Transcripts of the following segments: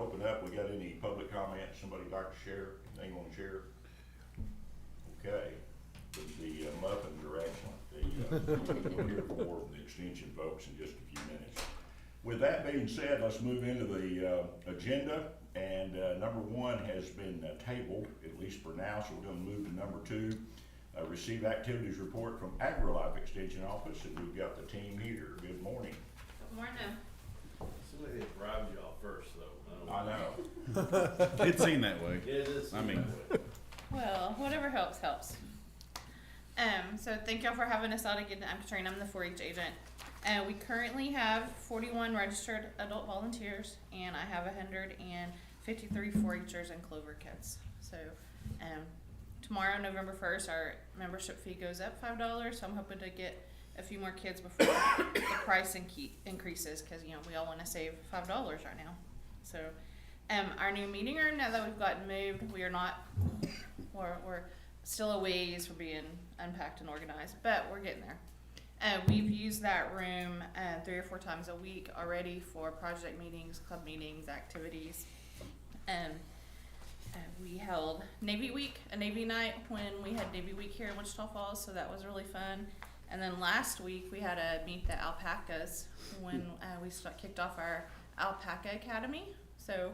open up, we got any public comments, somebody like to share, anything want to share? Okay, the muffins are excellent, we'll hear more from the extension folks in just a few minutes. With that being said, let's move into the agenda, and number one has been tabled, at least for now, so we're gonna move to number two. Receive activities report from AgriLife Extension Office, and we've got the team here. Good morning. Good morning. Seems like they bribed y'all first, though. I know. It seemed that way. Yeah, it is. I mean- that way. Well, whatever helps, helps. So thank y'all for having us out again. I'm Katrina, I'm the 4-H agent. We currently have 41 registered adult volunteers, and I have 153 4-Hers and Clover kids. So, tomorrow, November 1st, our membership fee goes up $5, so I'm hoping to get a few more kids before the price increases, because, you know, we all want to save $5 right now. So, our new meeting room, now that we've gotten moved, we're still a ways from being unpacked and organized, but we're getting there. We've used that room 3 or 4 times a week already for project meetings, club meetings, activities. We held Navy Week, a Navy night, when we had Navy Week here in Wichita Falls, so that was really fun. And then last week we had a meet the alpacas when we kicked off our Alpaca Academy. So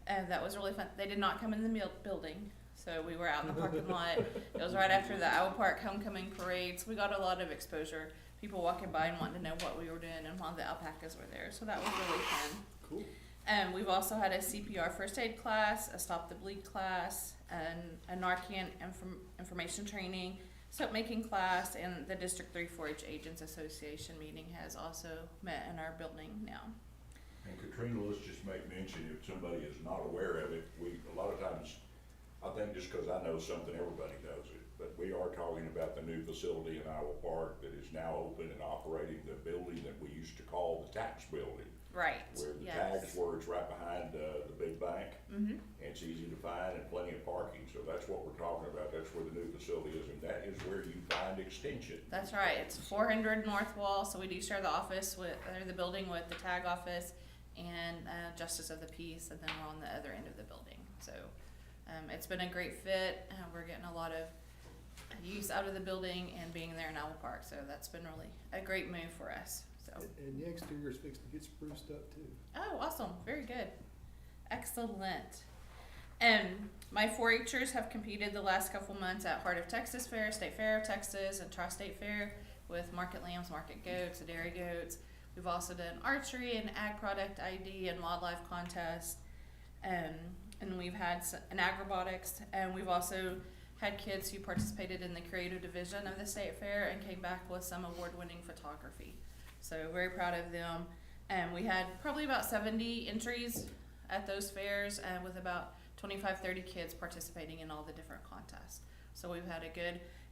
that was really fun. They did not come in the building, so we were out in the parking lot. It was right after the Iowa Park homecoming parade, so we got a lot of exposure. People walking by and wanting to know what we were doing and while the alpacas were there, so that was really fun. Cool. We've also had a CPR first aid class, a stop the bleed class, and a Narcan information training, soap making class, and the District 3 4-H Agents Association meeting has also met in our building now. And Katrina, let's just make mention, if somebody is not aware of it, a lot of times, I think just because I know something, everybody knows it, but we are talking about the new facility in Iowa Park that is now open and operating, the building that we used to call the tax building. Right. Where the yes. tags were, it's right behind the big bank. Mm-hmm. And it's easy to find and plenty of parking, so that's what we're talking about, that's where the new facility is, and that is where you find extension. That's right. It's 400 North Wall, so we do share the office or the building with the tag office and Justice of the Peace, and then we're on the other end of the building. So it's been a great fit. We're getting a lot of use out of the building and being there in Iowa Park, so that's been really a great move for us. So. And the exterior is fixed to get spruced up too. Oh, awesome. Very good. Excellent. My 4-Hers have competed the last couple months at Heart of Texas Fair, State Fair of Texas, and Tri-State Fair with market lambs, market goats, and dairy goats. We've also done archery and ag product ID and wildlife contest. And we've had an agrobotics, and we've also had kids who participated in the creative division of the state fair and came back with some award-winning photography. So very proud of them. We had probably about 70 entries at those fairs, with about 25-30 kids participating in all the different contests. So we've had a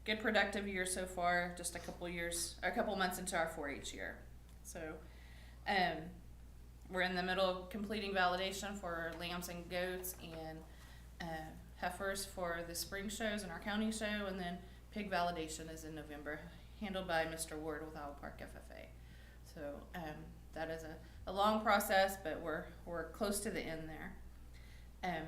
good productive year so far, just a couple months into our 4-H year. So we're in the middle of completing validation for lambs and goats and heifers for the spring shows and our county show, and then pig validation is in November, handled by Mr. Ward with Iowa Park FFA. So that is a long process, but we're close to the end there.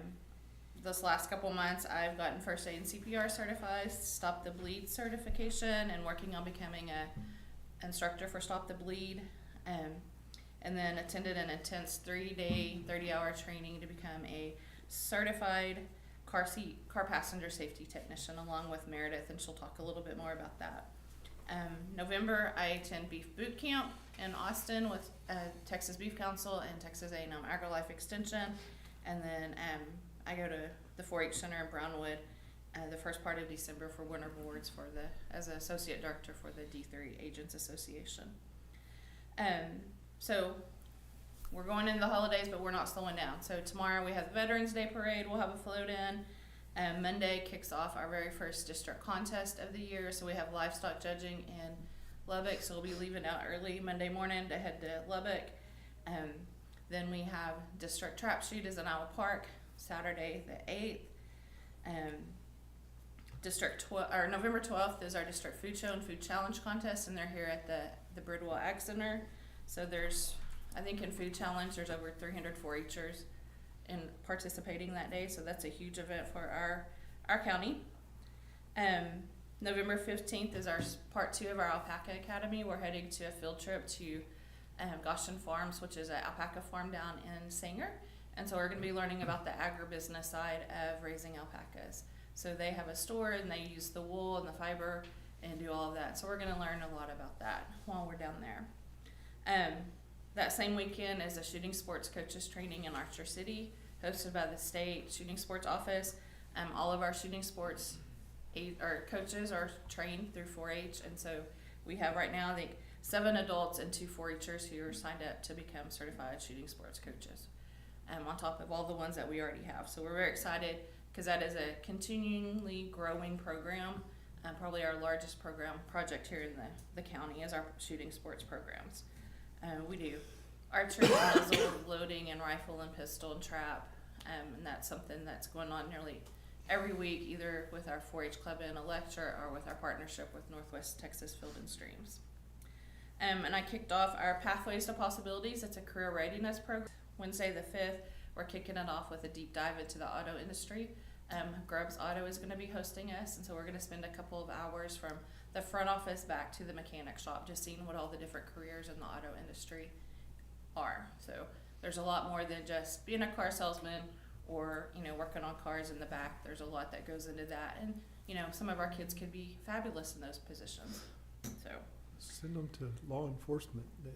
This last couple months, I've gotten first aid and CPR certified, stop the bleed certification, and working on becoming a instructor for stop the bleed. And then attended an intense 3-day, 30-hour training to become a certified car passenger safety technician, along with Meredith, and she'll talk a little bit more about that. November, I attend Beef Boot Camp in Austin with Texas Beef Council and Texas A&M AgriLife Extension, and then I go to the 4-H Center in Brownwood the first part of December for winter boards as an associate director for the D3 Agents Association. So we're going into the holidays, but we're not slowing down. So tomorrow we have the Veterans Day Parade. We'll have a float in. Monday kicks off our very first district contest of the year. So we have livestock judging in Lubbock. So we'll be leaving out early Monday morning to head to Lubbock. Then we have district trap shoot is in Iowa Park, Saturday the 8th. November 12th is our district food show and food challenge contest, and they're here at the Bridwell Ag Center. So I think in food challenge there's over 300 4-Hers and participating that day, so that's a huge event for our county. November 15th is our part 2 of our Alpaca Academy. We're heading to a field trip to Goshen Farms, which is an alpaca farm down in Sanger. And so we're going to be learning about the agribusiness side of raising alpacas. So they have a store and they use the wool and the fiber and do all of that. So we're going to learn a lot about that while we're down there. That same weekend is a shooting sports coaches training in Archer City, hosted by the state shooting sports office. All of our shooting sports our coaches are trained through 4-H, and so we have right now, I think, 7 adults and 2 4-Hers who are signed up to become certified shooting sports coaches, on top of all the ones that we already have. So we're very excited because that is a continually growing program. Probably our largest project here in the county is our shooting sports programs. We do archery, muzzle, loading, and rifle and pistol and trap, and that's something that's going on nearly every week, either with our 4-H club in a lecture or with our partnership with Northwest Texas Field and Streams. And I kicked off our Pathways to Possibilities. It's a career readiness program. Wednesday the 5th, we're kicking it off with a deep dive into the auto industry. Grubbs Auto is going to be hosting us, and so we're going to spend a couple of hours from the front office back to the mechanic shop, just seeing what all the different careers in the auto industry are. So there's a lot more than just being a car salesman or, working on cars in the back. There's a lot that goes into that, and some of our kids could be fabulous in those positions. So Send them to law enforcement day.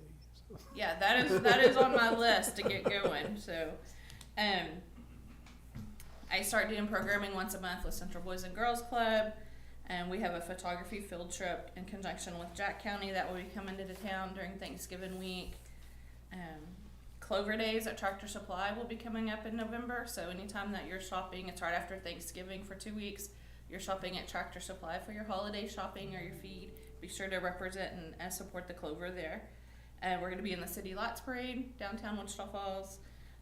So. yeah, that is on my list to get going. So I start doing programming once a month with Central Boys and Girls Club, and we have a photography field trip in conjunction with Jack County that will be coming to town during Thanksgiving week. Clover Days at Tractor Supply will be coming up in November, so anytime that you're shopping, it's right after Thanksgiving for 2 weeks, you're shopping at Tractor Supply for your holiday shopping or your feed, be sure to represent and support the Clover there. We're going to be in the City Lights Parade, downtown Wichita Falls,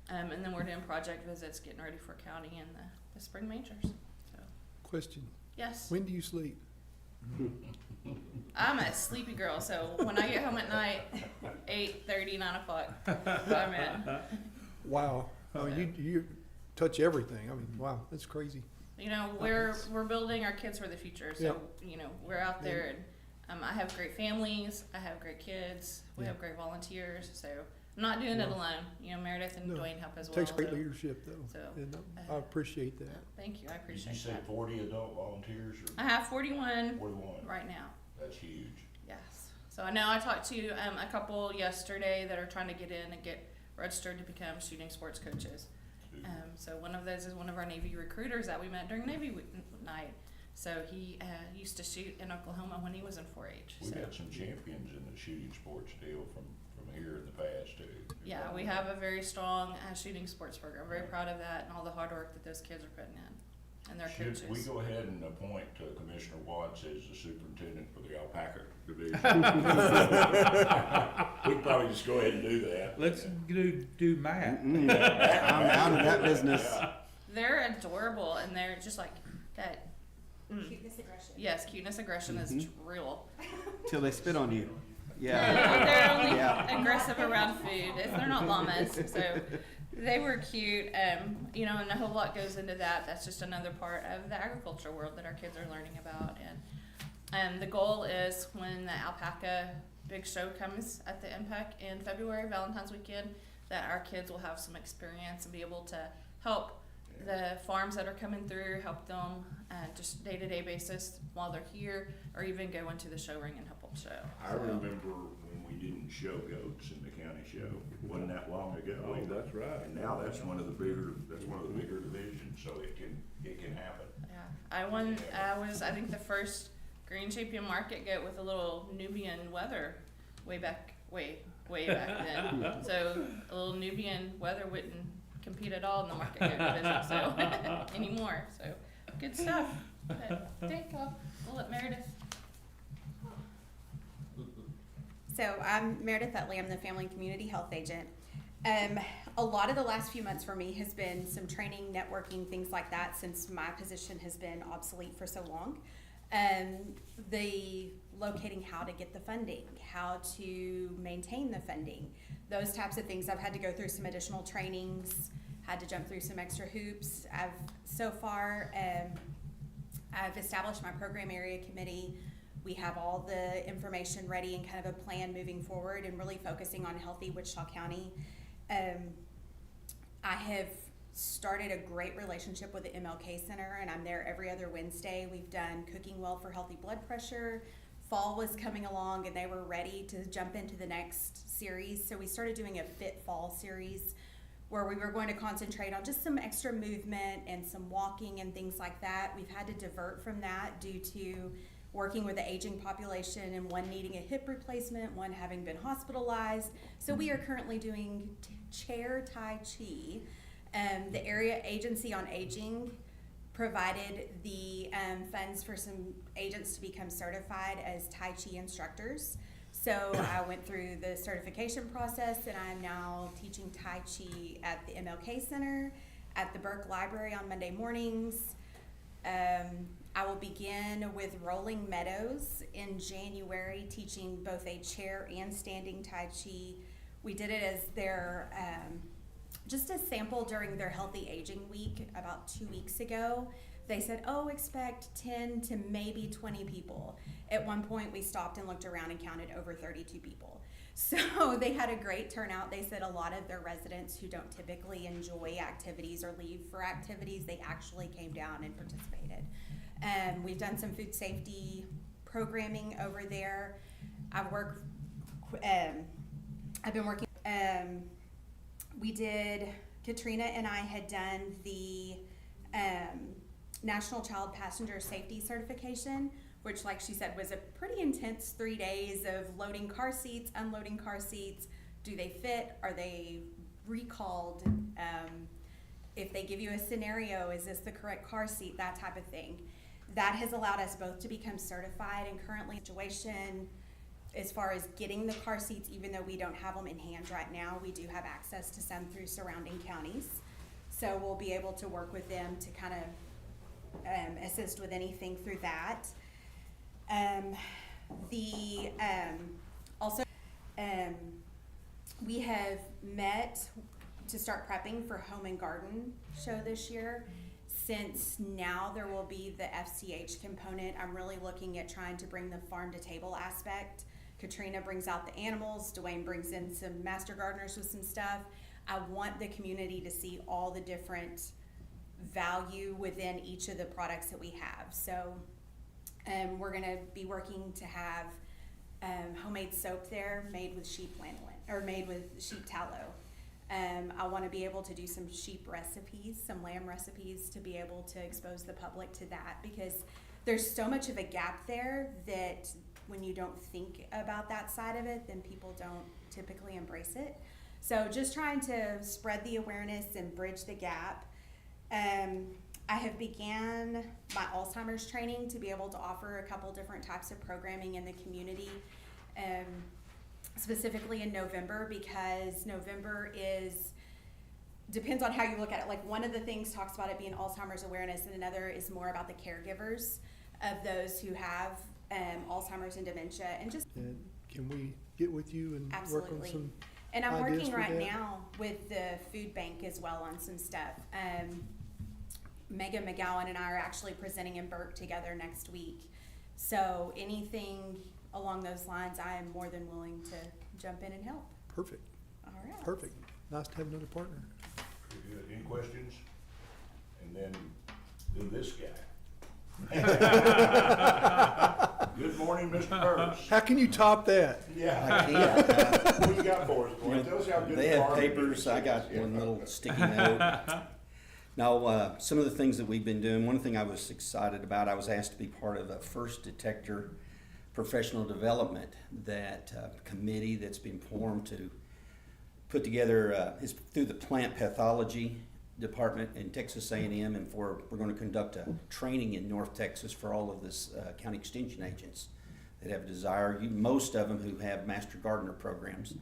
and then we're doing project visits, getting ready for county and the spring majors. So, Question, yes, when do you sleep? I'm a sleepy girl, so when I get home at night, 8:30, 9 o'clock, I'm in. Wow. I mean, you touch everything. I mean, wow, that's crazy. We're building our kids for the future, so we're out there, and I have great families, I have great kids, we have great volunteers, so I'm not doing it alone. Meredith and Dwayne help as well. Takes great leadership, though. So, and I appreciate that. Thank you, I appreciate Did you say that. 40 adult volunteers or I have 41 41? right now. That's huge. Yes. So I know I talked to a couple yesterday that are trying to get in and get registered to become shooting sports coaches. So one of those is one of our Navy recruiters that we met during Navy night. So he used to shoot in Oklahoma when he was in 4-H. We've got some champions in the shooting sports deal from here in the past too. Yeah, we have a very strong shooting sports program. I'm very proud of that and all the hard work that those kids are putting in and their coaches. Should we go ahead and appoint Commissioner Watts as the superintendent for the alpaca division? We can probably just go ahead and do that. Let's do Matt. I'm out of that business. Yeah. They're adorable and they're just like that. Cuteness, aggression. Yes, cuteness, aggression is real. Till they spit on you. They're Yeah. only Yeah. aggressive around food. They're not llamas, so they were cute. And a whole lot goes into that. That's just another part of the agriculture world that our kids are learning about. And the goal is when the alpaca big show comes at the MPEC in February, Valentine's weekend, that our kids will have some experience and be able to help the farms that are coming through, help them just day-to-day basis while they're here, or even go into the show ring and help them show. I remember when we didn't show goats in the county show. It wasn't that long ago. Oh, that's right. And now that's one of the bigger divisions, so it can happen. Yeah, I was I think the first Green Champion Market goat with a little Nubian wether way back then. So a little Nubian wether wouldn't compete at all in the market goat division so anymore. So good stuff. But we'll let Meredith. So I'm Meredith Utley. I'm the Family and Community Health Agent. A lot of the last few months for me has been some training, networking, things like that, since my position has been obsolete for so long. The locating how to get the funding, how to maintain the funding, those types of things. I've had to go through some additional trainings had to jump through some extra hoops. I've established my program area committee. We have all the information ready and kind of a plan moving forward and really focusing on healthy Wichita County. I have started a great relationship with the MLK Center, and I'm there every other Wednesday. We've done Cooking Well for Healthy Blood Pressure. Fall was coming along and they were ready to jump into the next series. So we started doing a Fit Fall series where we were going to concentrate on just some extra movement and some walking and things like that. We've had to divert from that due to working with the aging population and one needing a hip replacement, one having been hospitalized. So we are currently doing chair Tai Chi. The Area Agency on Aging provided the funds for some agents to become certified as Tai Chi instructors. So I went through the certification process, and I'm now teaching Tai Chi at the MLK Center, at the Burke Library on Monday mornings. I will begin with Rolling Meadows in January, teaching both a chair and standing Tai Chi. We did it as their, just a sample during their Healthy Aging Week about 2 weeks ago. They said, oh, expect 10 to maybe 20 people. At one point, we stopped and looked around and counted over 32 people. So they had a great turnout. They said a lot of their residents who don't typically enjoy activities or leave for activities, they actually came down and participated. We've done some food safety programming over there. I've been working, Katrina and I had done the National Child Passenger Safety Certification, which, like she said, was a pretty intense 3 days of loading car seats, unloading car seats. Do they fit? Are they recalled? If they give you a scenario, is this the correct car seat? That type of thing. That has allowed us both to become certified, and currently situation as far as getting the car seats, even though we don't have them in hand right now, we do have access to some through surrounding counties. So we'll be able to work with them to kind of assist with anything through that. We have met to start prepping for Home and Garden Show this year. Since now there will be the FCH component, I'm really looking at trying to bring the farm to table aspect. Katrina brings out the animals, Dwayne brings in some master gardeners with some stuff. I want the community to see all the different value within each of the products that we have. So we're gonna be working to have homemade soap there made with sheep lanolin, or made with sheep tallow. I want to be able to do some sheep recipes, some lamb recipes, to be able to expose the public to that, because there's so much of a gap there that when you don't think about that side of it, then people don't typically embrace it. So just trying to spread the awareness and bridge the gap. I have began my Alzheimer's training to be able to offer a couple different types of programming in the community, specifically in November, because November depends on how you look at it. Like, one of the things talks about it being Alzheimer's awareness, and another is more about the caregivers of those who have Alzheimer's and dementia. And just can we get with you and work on absolutely. some And I'm ideas working for right that? now with the food bank as well on some stuff. Megan McGowan and I are actually presenting in Burke together next week. So anything along those lines, I am more than willing to jump in and help. Perfect, All right. perfect. Nice to have another partner. Very good. Any questions? And then this guy. Good morning, Mr. Burris. How can you top that? Yeah. I can't. What you got for us, boy? Tell us how good They the had farming papers, is. I got Yeah. one little sticky note. Now, some of the things that we've been doing, one thing I was excited about, I was asked to be part of a First Detector professional development, that committee that's been formed to put together, is through the plant pathology department in Texas A&M, and we're going to conduct a training in North Texas for all of this county extension agents that have a desire, most of them who have master gardener programs.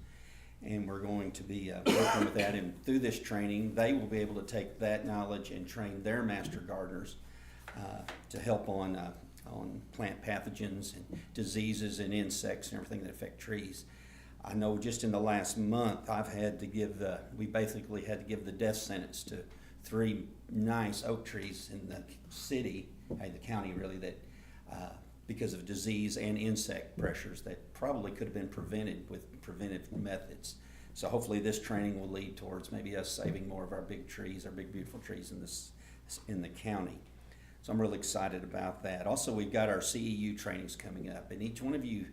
And we're going to be working with that, and through this training, they will be able to take that knowledge and train their master gardeners to help on plant pathogens and diseases and insects and everything that affect trees. I know just in the last month, we basically had to give the death sentence to 3 nice oak trees in the city, the county really, that because of disease and insect pressures that probably could have been prevented with preventive methods. So hopefully this training will lead towards maybe us saving more of our big trees, our big beautiful trees in the county. So I'm really excited about that. Also, we've got our CEU trainings coming up, and each one of you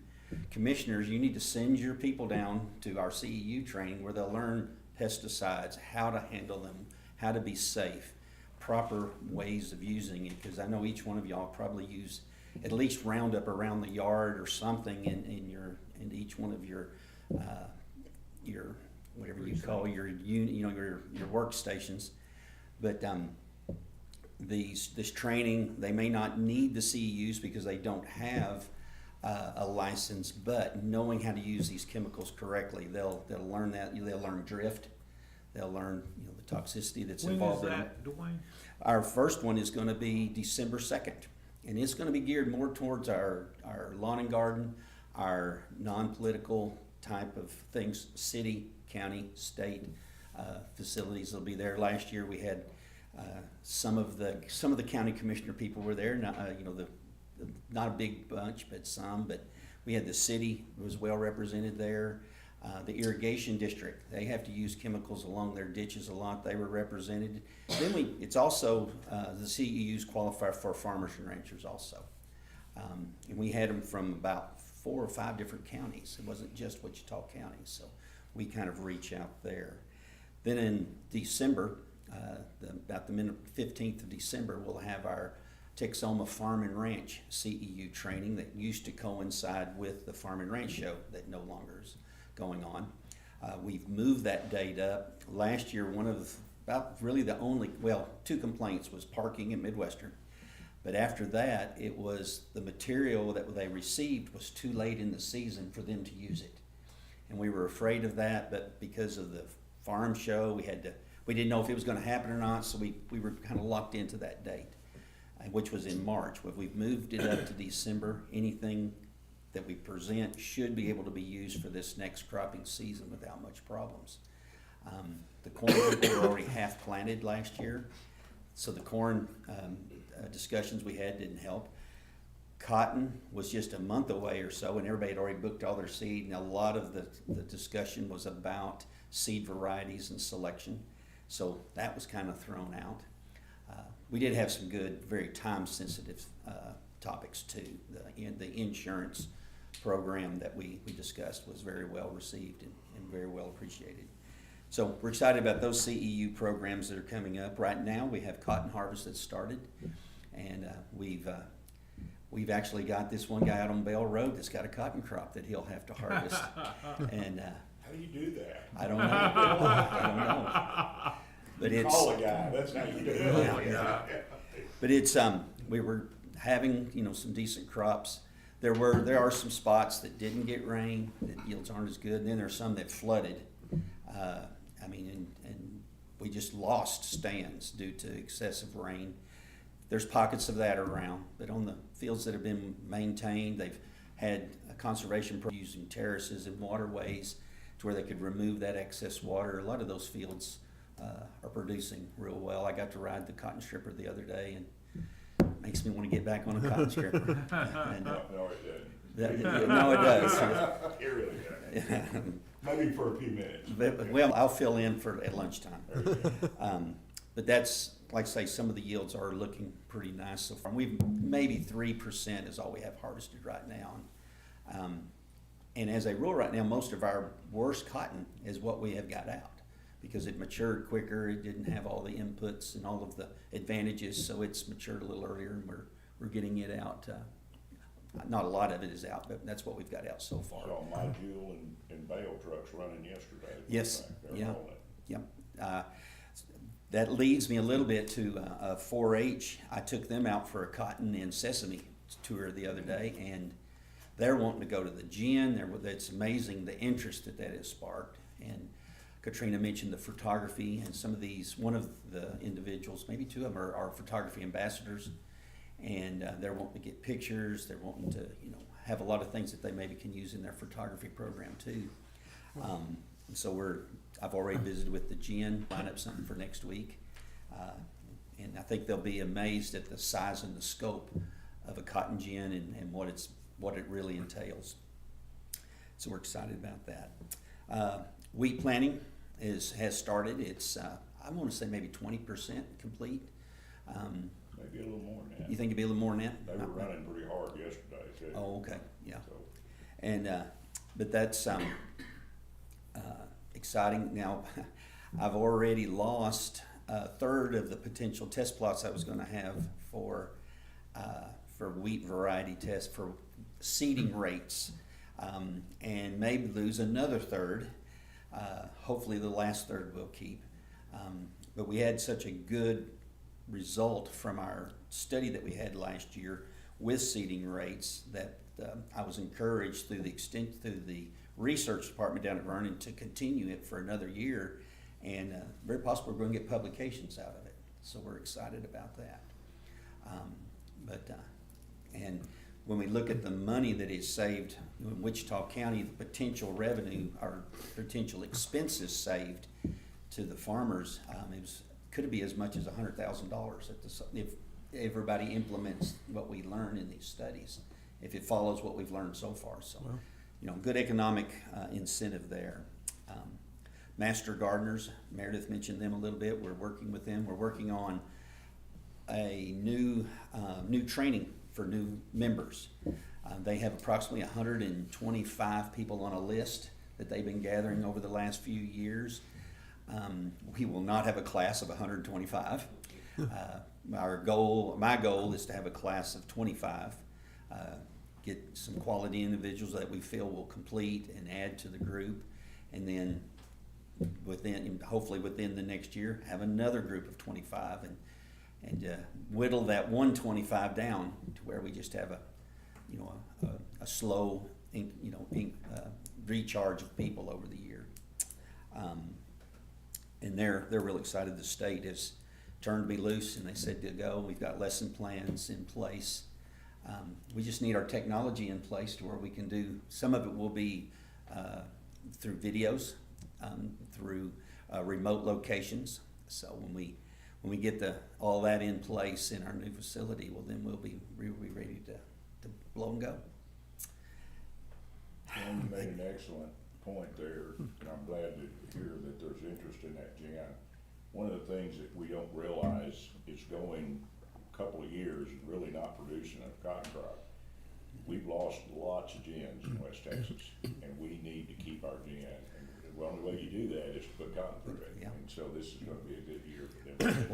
commissioners, you need to send your people down to our CEU training where they'll learn pesticides, how to handle them, how to be safe, proper ways of using it, because I know each one of y'all probably use at least Roundup around the yard or something in each one of your whatever you call your workstations. But this training, they may not need the CEUs because they don't have a license, but knowing how to use these chemicals correctly, they'll learn that. They'll learn drift. They'll learn the toxicity that's involved in it. When is that, Dwayne? Our first one is going to be December 2nd, and it's going to be geared more towards our lawn and garden, our non-political type of things, city, county, state facilities will be there. Last year we had some of the county commissioner people were there. Not a big bunch, but some. But we had the city was well represented there. The irrigation district, they have to use chemicals along their ditches a lot. They were represented. Then it's also the CEUs qualify for farmers and ranchers also, and we had them from about 4 or 5 different counties. It wasn't just Wichita County, so we kind of reach out there. Then in December, about the 15th of December, we'll have our Tacoma Farm and Ranch CEU training that used to coincide with the Farm and Ranch show that no longer is going on. We've moved that date up. Last year, two complaints was parking at Midwestern. But after that, it was the material that they received was too late in the season for them to use it. And we were afraid of that, but because of the farm show, we didn't know if it was going to happen or not, so we were kind of locked into that date, which was in March. But we've moved it up to December. Anything that we present should be able to be used for this next cropping season without much problems. The corn were already half planted last year, so the corn discussions we had didn't help. Cotton was just a month away or so, and everybody had already booked all their seed, and a lot of the discussion was about seed varieties and selection, so that was kind of thrown out. We did have some good, very time-sensitive topics too. The insurance program that we discussed was very well received and very well appreciated. So we're excited about those CEU programs that are coming up. Right now we have cotton harvest that's started, and we've actually got this one guy out on Bell Road that's got a cotton crop that he'll have to harvest. And How do you do that? I don't know. But it's Call a guy, that's how you do it. Yeah. But it's we were having some decent crops. There are some spots that didn't get rain, that yields aren't as good, and then there's some that flooded. And we just lost stands due to excessive rain. There's pockets of that around, but on the fields that have been maintained, they've had a conservation program using terraces and waterways to where they could remove that excess water. A lot of those fields are producing real well. I got to ride the cotton stripper the other day, and it makes me want to get back on a cotton stripper. And, No, it doesn't. no, it does. It really doesn't. Maybe for a few minutes. Well, I'll fill in at lunchtime. There you go. But that's, like I say, some of the yields are looking pretty nice so far. Maybe 3% is all we have harvested right now. And as a rule right now, most of our worst cotton is what we have got out because it matured quicker, it didn't have all the inputs and all of the advantages, so it's matured a little earlier, and we're getting it out. Not a lot of it is out, but that's what we've got out so far. Saw my Jewel and bale trucks running yesterday. Yes, They're yeah. hauling it. Yep. That leads me a little bit to 4-H. I took them out for a cotton and sesame tour the other day, and they're wanting to go to the gin. It's amazing the interest that has sparked. And Katrina mentioned the photography, and some of these, one of the individuals, maybe 2 of them are photography ambassadors, and they're wanting to get pictures. They're wanting to have a lot of things that they maybe can use in their photography program too. So I've already visited with the gin, line up something for next week. And I think they'll be amazed at the size and the scope of a cotton gin and what it really entails. So we're excited about that. Wheat planting has started. It's, I want to say maybe 20% complete. Maybe a little more than that. You think it'd be a little more than that? They were running pretty hard yesterday, too. Oh, okay, yeah. So, And, but that's exciting. Now, I've already lost a third of the potential test plots I was going to have for wheat variety tests for seeding rates, and maybe lose another third. Hopefully, the last third will keep. But we had such a good result from our study that we had last year with seeding rates that I was encouraged through the research department down at Vernon to continue it for another year, and very possible we're going to get publications out of it. So we're excited about that. And when we look at the money that is saved in Wichita County, the potential revenue or potential expenses saved to the farmers, could be as much as $100,000 if everybody implements what we learn in these studies, if it follows what we've learned so far. So, good economic incentive there. Master gardeners, Meredith mentioned them a little bit. We're working with them. We're working on a new training for new members. They have approximately 125 people on a list that they've been gathering over the last few years. We will not have a class of 125. My goal is to have a class of 25, get some quality individuals that we feel will complete and add to the group, and then hopefully within the next year have another group of 25 and whittle that 125 down to where we just have a slow recharge of people over the year. And they're real excited. The state has turned to be loose, and they said to go. We've got lesson plans in place. We just need our technology in place to where we can do. Some of it will be through videos, through remote locations. So when we get all that in place in our new facility, well, then we'll be ready to blow and go. And you made an excellent point there, and I'm glad to hear that there's interest in that gin. One of the things that we don't realize is going a couple of years and really not producing a cotton crop. We've lost lots of gins in West Texas, and we need to keep our gin. And the only way you do that is to put cotton through it. Yeah. And so this is going to be a good year for them to catch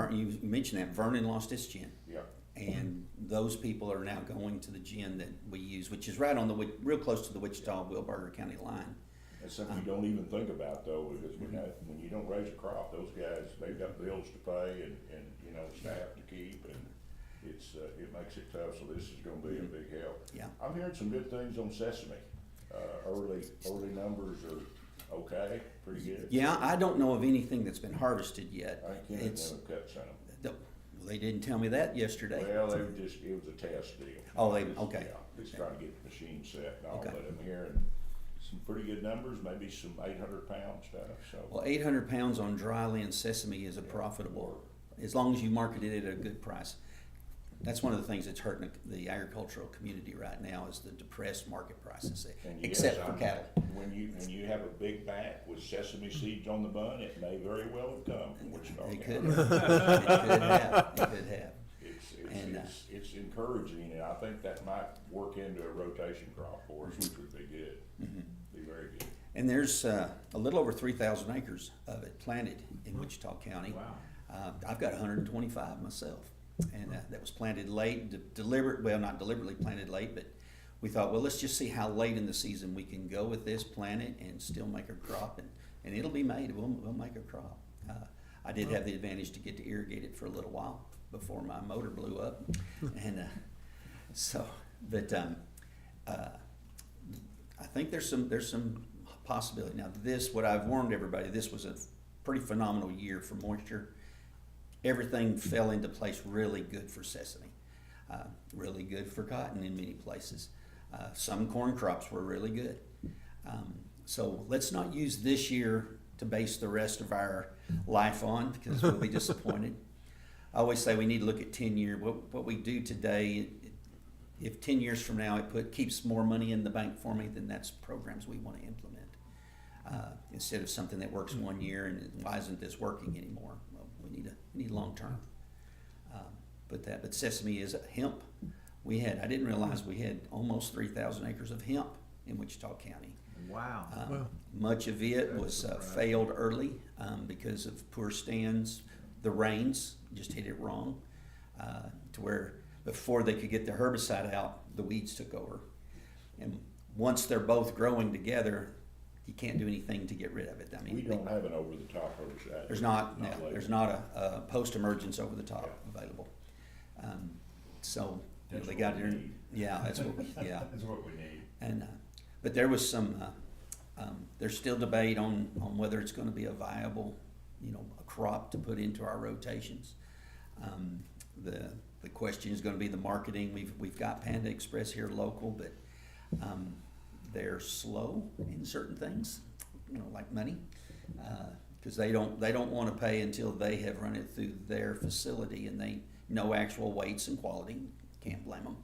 up. You mentioned that Vernon lost its gin. Yeah. And those people are now going to the gin that we use, which is right on real close to the Wichita-Wilburger County line. It's something you don't even think about though, because when you don't raise a crop, those guys, they've got bills to pay and staff to keep, and it makes it tough. So this is going to be a big help. Yeah. I'm hearing some good things on sesame. Early numbers are okay, pretty good. Yeah, I don't know of anything that's been harvested yet. I can't cut some. They didn't tell me that yesterday. Well, it was a test deal. Oh, okay. Yeah, it's trying to get the machine set and all, Okay. but I'm hearing some pretty good numbers, maybe some 800-pound stuff, so. Well, 800 pounds on dry land sesame is a profitable, as long as you market it at a good price. That's one of the things that's hurting the agricultural community right now is the depressed market prices, And except yes, for cattle. When you have a big bag with sesame seeds on the bun, it may very well have come from Wichita It County. could have. It could have. It's encouraging, and I think that might work into a rotation crop for us, which would be good. Be very good. And there's a little over 3,000 acres of it planted in Wichita County. Wow. I've got 125 myself, and that was planted late, not deliberately planted late, but we thought, well, let's just see how late in the season we can go with this, plant it, and still make a crop, and it'll be made. We'll make a crop. I did have the advantage to get to irrigate it for a little while before my motor blew up, and I think there's some possibility. Now, what I've warned everybody, this was a pretty phenomenal year for moisture. Everything fell into place really good for sesame, really good for cotton in many places. Some corn crops were really good. So let's not use this year to base the rest of our life on, because we'll be disappointed. I always say we need to look at 10-year. What we do today, if 10 years from now it keeps more money in the bank for me, then that's programs we want to implement. Instead of something that works 1 year and why isn't this working anymore? Well, we need long term. But Sesame is hemp. I didn't realize we had almost 3,000 acres of hemp in Wichita County. Wow. Wow. Much of it was failed early because of poor stands. The rains just hit it wrong to where before they could get the herbicide out, the weeds took over. And once they're both growing together, you can't do anything to get rid of it. I mean, We don't have an over-the-top herbicide. there's not labeled. there's not a post-emergence over the top available. So you know, That's they what got we it. need. Yeah, that's what we That's what we need. And but there was some. There's still debate on whether it's going to be a viable, a crop to put into our rotations. The question is going to be the marketing. We've got Panda Express here local, but they're slow in certain things, like money, because they don't want to pay until they have run it through their facility and they know actual weights and quality. Can't blame them,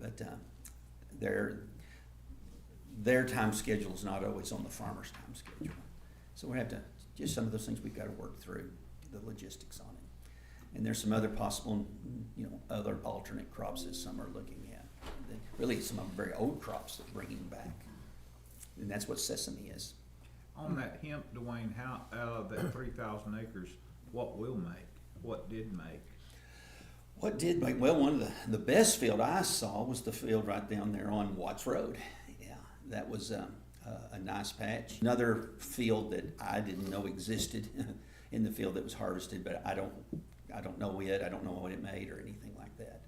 but their time schedule is not always on the farmer's time schedule. So we have to, just some of those things we've got to work through, the logistics on it. And there's some other possible, other alternate crops that some are looking at. Really, some of them very old crops that we're bringing back. And that's what sesame is. On that hemp, Dwayne, how, out of that 3,000 acres, what will make? What did make? What did make, well, one of the best field I saw was the field right down there on Watts Road. Yeah, that was a nice patch. Another field that I didn't know existed in the field that was harvested, but I don't know it. I don't know what it made or anything like that.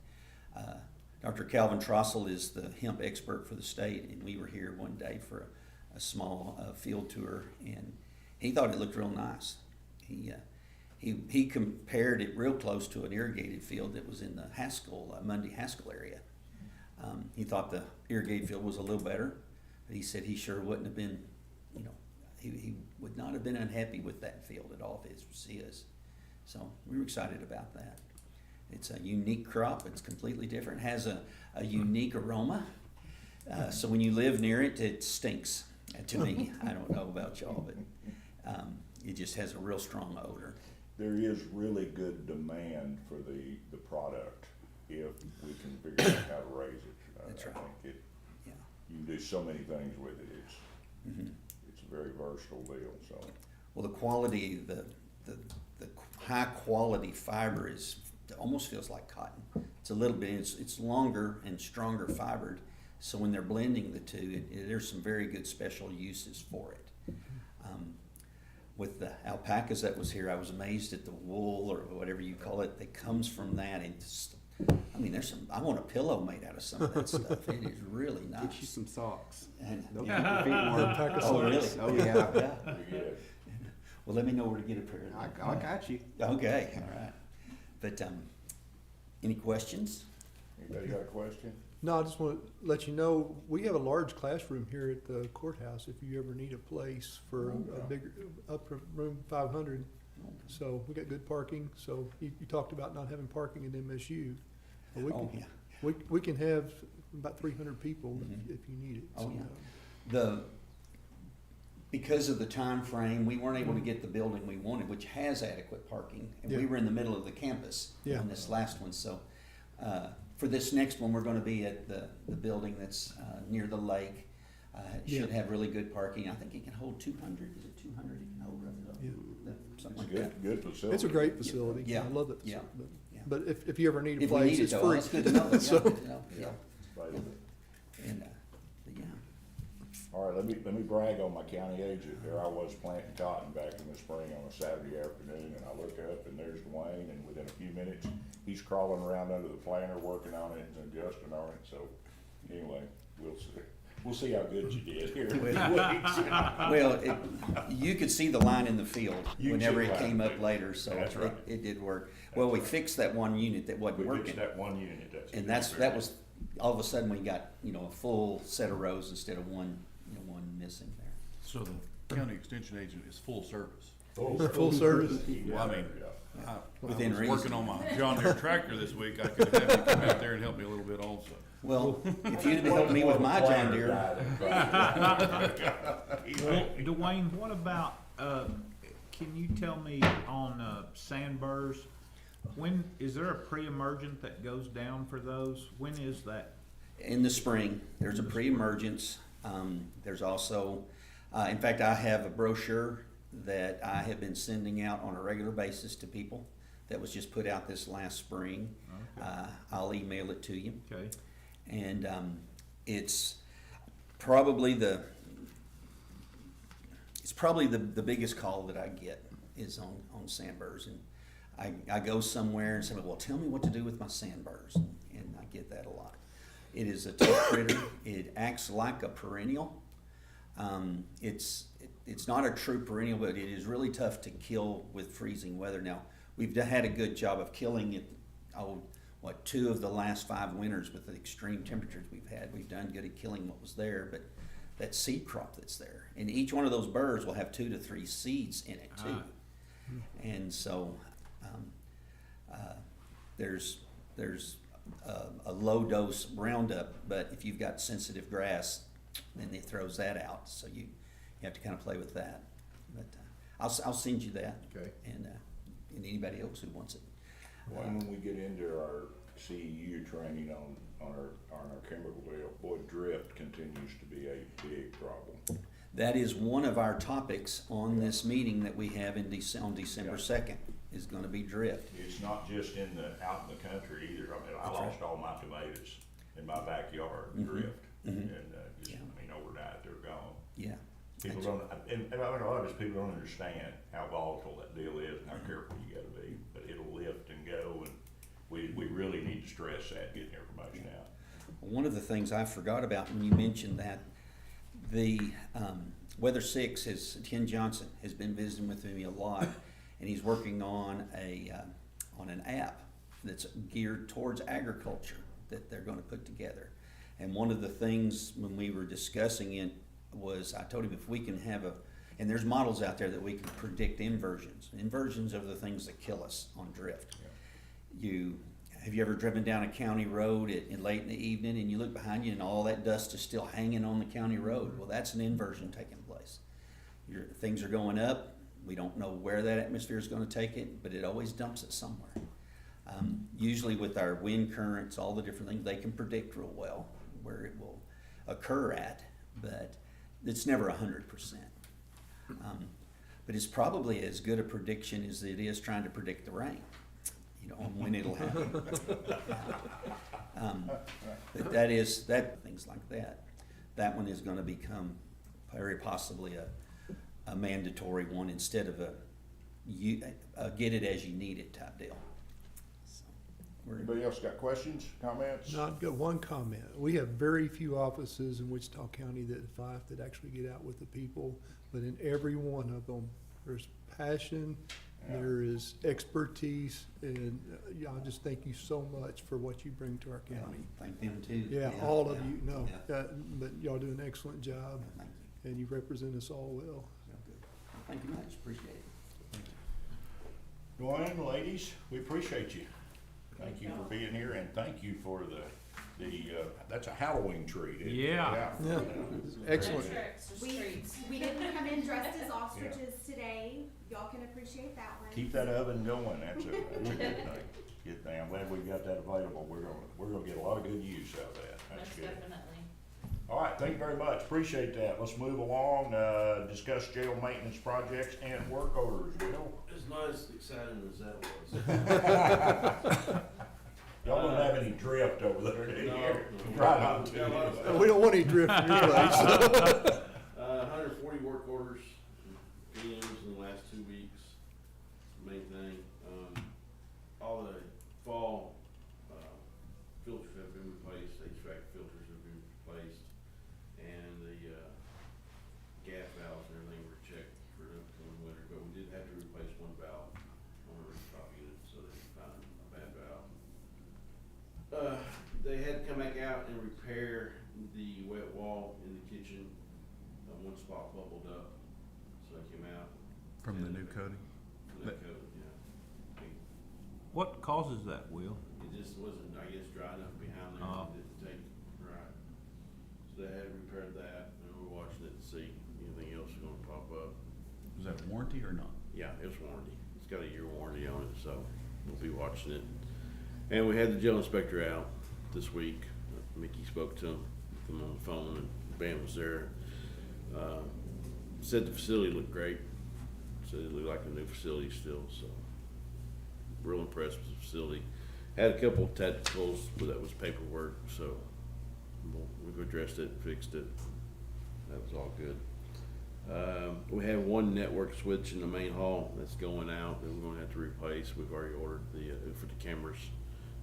Dr. Calvin Trossel is the hemp expert for the state, and we were here one day for a small field tour, and he thought it looked real nice. He compared it real close to an irrigated field that was in the Mundy Haskell area. He thought the irrigated field was a little better, but he said he sure wouldn't have been, he would not have been unhappy with that field at all if it was his. So we were excited about that. It's a unique crop. It's completely different. It has a unique aroma. So when you live near it, it stinks to me. I don't know about y'all, but it just has a real strong odor. There is really good demand for the product if we can figure out how to raise it. That's right. I think Yeah. you can do so many things with it. It's a very versatile deal, so. Well, the quality, the high quality fiber it almost feels like cotton. It's a little bit, it's longer and stronger fibered. So when they're blending the two, there's some very good special uses for it. With the alpacas that was here, I was amazed at the wool or whatever you call it that comes from that. And I want a pillow made out of some of that stuff. It is really nice. Get you some socks. And, They'll keep your feet warm. Alpaca oh, really? Oh, yeah. Yeah. Pretty good. Well, let me know where to get a pair of them. I got you. Okay, all right. But any questions? Anybody got a question? No, I just want to let you know, we have a large classroom here at the courthouse if you ever need a place for a bigger, up to room 500. So we got good parking. So you talked about not having parking in MSU. But we Oh, can, yeah. we can have about 300 people if you need it. Oh, So, yeah. Because of the time frame, we weren't able to get the building we wanted, which has adequate parking, and we Yeah. were in the middle of the campus Yeah. on this last one. So for this next one, we're going to be at the building that's near the lake. It should Yeah. have really good parking. I think it can hold 200. Is it 200? It can hold roughly something It's like a that. good facility. It's a great facility. Yeah. I love it. Yeah. Yeah. But if you ever need a If we place, need it, it's though, free. that's good to know. So- Yeah. Right. And but yeah. All right, let me brag on my county agent. There I was planting cotton back in the spring on a Saturday afternoon, and I look up and there's Dwayne, and within a few minutes, he's crawling around under the planter, working on it and adjusting on it. So anyway, we'll see how good you did here in a few weeks. Well, you could see the line in the field You can whenever see it the line came in up the field. later, so That's right. it did work. Well, we fixed that one unit that wasn't We working. fixed that one unit. And that was, all of a sudden we got, a full set of rows instead of one missing there. So the county extension agent is full service. Full service. Well, I mean, when Within I was reason. working on my John Deere tractor this week, I could have you come out there and help me a little bit also. Well, if you'd have helped me with my John Deere, Well, Dwayne, what about, can you tell me on, sandburrs, when, is there a pre-emergent that goes down for those? When is that? in the spring, there's a pre-emergence. There's also, in fact, I have a brochure that I have been sending out on a regular basis to people that was just put out this last spring. Okay. I'll email it to you. Okay, And it's probably the biggest call that I get is on sandburrs. And I go somewhere and say, well, tell me what to do with my sandburrs. And I get that a lot. It is a tough critter. It acts like a perennial. It's not a true perennial, but it is really tough to kill with freezing weather. Now, we've had a good job of killing it, 2 of the last 5 winters with the extreme temperatures we've had. We've done good at killing what was there, but that seed crop that's there, and each one of those burrs will have 2 to 3 seeds in it too. And so there's a low dose Roundup, but if you've got sensitive grass, then it throws that out. So you have to kind of play with that. But I'll send you that. okay. And anybody else who wants it. Well, when we get into our CEU training on our chemical well, boy, drift continues to be a big problem. That is one of our topics on this meeting that we have on December 2nd, is going to be drift. It's not just out in the country either. I mean, I That's right. lost all my tomatoes in my backyard, Mhm. drift. Mhm. And Yeah. I mean, overnight, they're gone. Yeah. People don't, and I think a lot of us people don't understand how volatile that deal is and how careful you gotta be, but it'll lift and go, and we really need to stress that, getting information out. One of the things I forgot about when you mentioned that, the Weather 6, Ken Johnson has been visiting with me a lot, and he's working on an app that's geared towards agriculture that they're going to put together. And one of the things when we were discussing it was, I told him if we can have and there's models out there that we can predict inversions. Inversions are the things that kill us on drift. Have you ever driven down a county road late in the evening and you look behind you and all that dust is still hanging on the county road? Well, that's an inversion taking place. Things are going up. We don't know where that atmosphere is going to take it, but it always dumps it somewhere. Usually with our wind currents, all the different things, they can predict real well where it will occur at, but it's never 100%. But it's probably as good a prediction as it is trying to predict the rain, on when it'll happen. But things like that. That one is going to become very possibly a mandatory one instead of a get it as you need it type deal. So Anybody else got questions, comments? No, I've got one comment. We have very few offices in Wichita County that actually get out with the people, but in every one of them, there's passion, there is expertise, and I just thank you so much for what you bring to our county. Thank them too. Yeah, all of you, no, Yeah. but y'all do an excellent job, Thank you. and you represent us all well. Thank you much. Appreciate it. Dwayne, ladies, we appreciate you. Thank you for being here, and thank you for that's a Halloween tree, isn't it? Yeah. Yeah, excellent. We didn't come in dressed as ostriches today. Y'all can appreciate that one. Keep that oven going, that's a good thing. Good thing, I'm glad we got that available. We're gonna get a lot of good use out of that, that's Most good. definitely. All right, thank you very much, appreciate that. Let's move along, discuss jail maintenance projects and work orders, Bill. As not as exciting as that was. Y'all don't have any drift over there, do you? No. Try not to. Got a lot of anyway. We don't want any drift in your place. 140 work orders, PMs in the last 2 weeks, main thing. All the fall filters have been replaced, HVAC filters have been replaced, and the gas valves and everything were checked for the upcoming winter, but we did have to replace one valve on a rooftop unit, so they found a bad valve. They had to come back out and repair the wet wall in the kitchen. one spot bubbled up, so I came out. From the new coating? From that coat, yeah. What causes that, Will? It just wasn't, I guess, dry enough behind there, Oh. it didn't take, right. So they had repaired that, and we're watching it to see anything else is gonna pop up. Was that a warranty or not? Yeah, it's warranty. It's got a year warranty on it, so we'll be watching it. And we had the jail inspector out this week. Mickey spoke to him on the phone, and Bam was there. Said the facility looked great. Said it looked like a new facility still, so real impressed with the facility. Had a couple of technicals, but that was paperwork, so we've addressed it, fixed it. That was all good. We have one network switch in the main hall that's going out that we're gonna have to replace. We've already ordered for the cameras,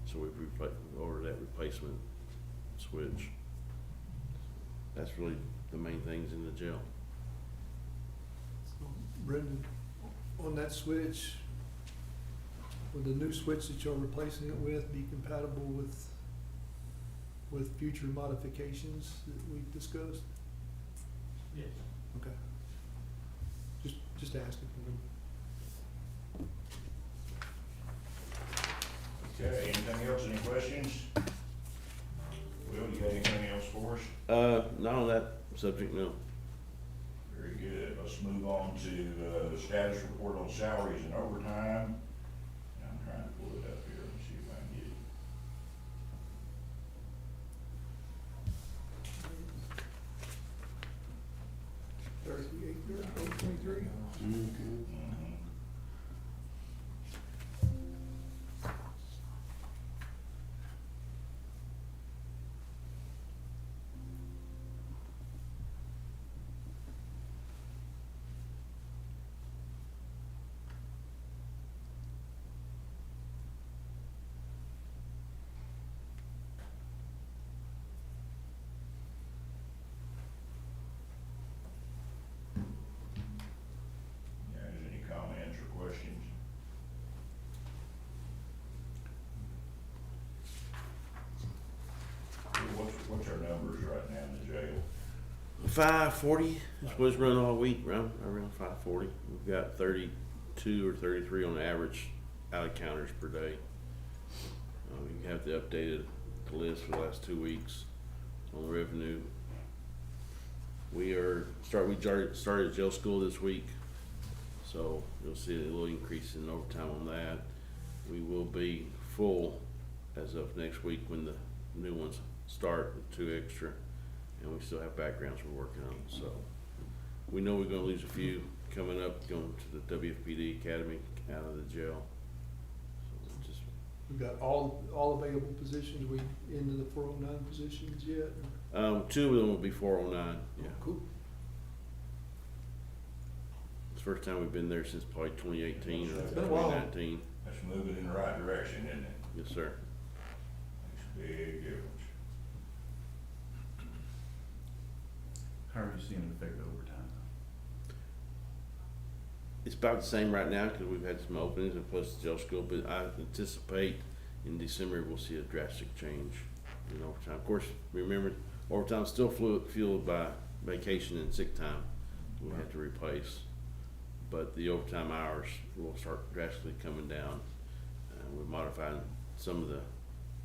so we've ordered that replacement switch. That's really the main things in the jail. Brendan, on that switch, would the new switch that you're replacing it with be compatible with future modifications that we discussed? Yes. Okay. Just asking. Okay, anything else, any questions? Will, you got anything else for us? Not on that subject, no. Very good. Let's move on to the status report on salaries and overtime. I'm trying to pull it up here and see if I can get it. $38, $23. Mhm. Guys, any comments or questions? What's our numbers right now in the jail? 540 is what's running all week, around 540. We've got 32 or 33 on average out of counters per day. You have to update the list for the last 2 weeks on the revenue. We started jail school this week, so you'll see a little increase in overtime on that. We will be full as of next week when the new ones start with 2 extra, and we still have backgrounds we're working on. So we know we're gonna lose a few coming up, going to the WFPD Academy out of the jail. So just We've got all available positions. We into the 409 positions yet? 2 of them will be 409. Yeah, Cool. it's the first time we've been there since probably 2018 or It's been a while. 2019. That's moving in the right direction, isn't it? Yes, sir. Makes a big difference. How are you seeing it affect overtime? It's about the same right now because we've had some openings and plus the jail school, but I anticipate in December we'll see a drastic change in overtime. Of course, remember, overtime's still fueled by vacation and sick time we have to replace. But the overtime hours will start drastically coming down. We're modifying some of the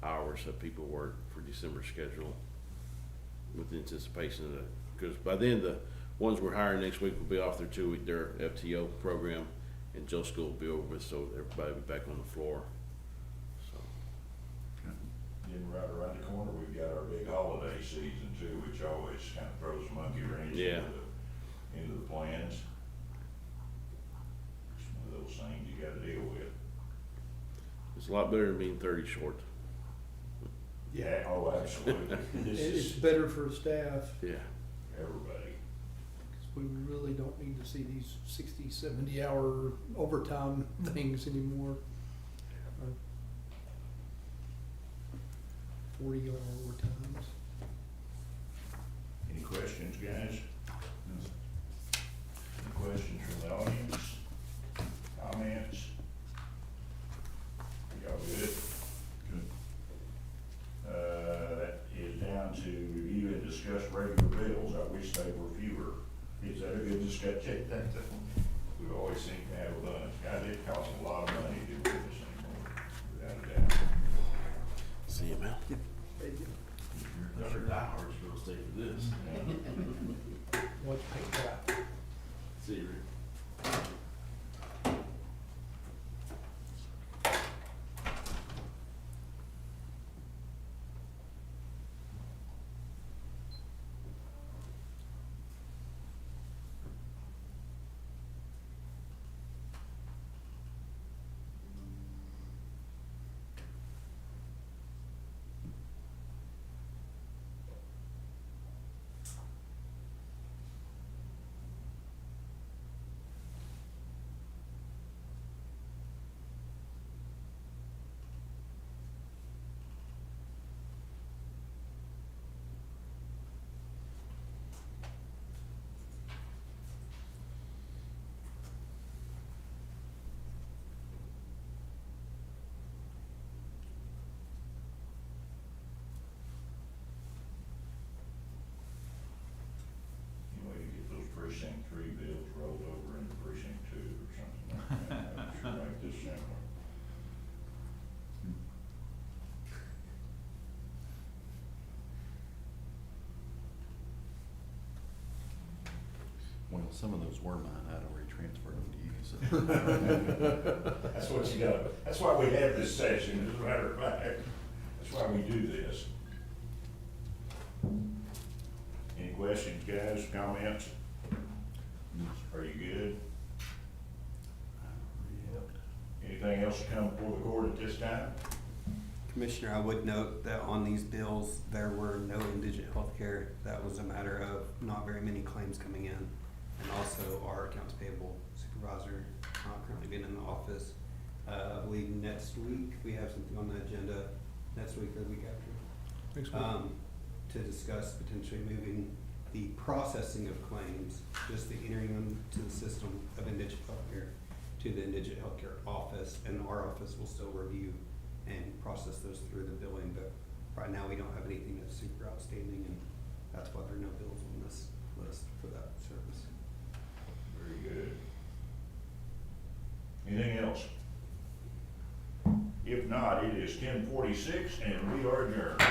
hours that people work for December schedule with the anticipation of because by then the ones we're hiring next week will be off their 2-week, their FTO program, and jail school will be over with, so everybody will be back on the floor. So, Then right around the corner, we've got our big holiday season too, which always kind of throws a monkey wrench Yeah. into the plans. It's one of those things you gotta deal with. it's a lot better than being 30 short. Yeah, oh, absolutely. This It's is better for staff, Yeah. everybody. because we really don't need to see these 60, 70-hour overtime things anymore. 40-hour overtimes. Any questions, guys? Any questions from the audience? Comments? Y'all good? Good. That is down to review and discuss regular bills. I wish they were fewer. gotta check that, we always seem to have lunch. God, it costs a lot of money to do this anymore, without a doubt. See you, Mel. Another diehards real estate for this. What's paint dry? See you, Rick. You know, you get those precinct 3 bills rolled over into precinct 2 or something like that. That should make this simpler. Well, some of those were mine, I'd already transferred them to you, so. That's what you got, that's why we have this session, as a matter of fact. That's why we do this. Any questions, guys, comments? Are you good? Anything else to come before the court at this time? Commissioner, I would note that on these bills, there were no indigent health care. That was a matter of not very many claims coming in. And also our accounts payable supervisor not currently being in the office. I believe next week, we have something on the agenda, next week or the week after. Next week. To discuss potentially moving the processing of claims, just the entering them to the system of indigent healthcare to the indigent healthcare office, and our office will still review and process those through the billing, but right now we don't have anything that's super outstanding, and that's why there are no bills on this list for that service. Very good. Anything else? If not, it is 10:46 and we are adjourned.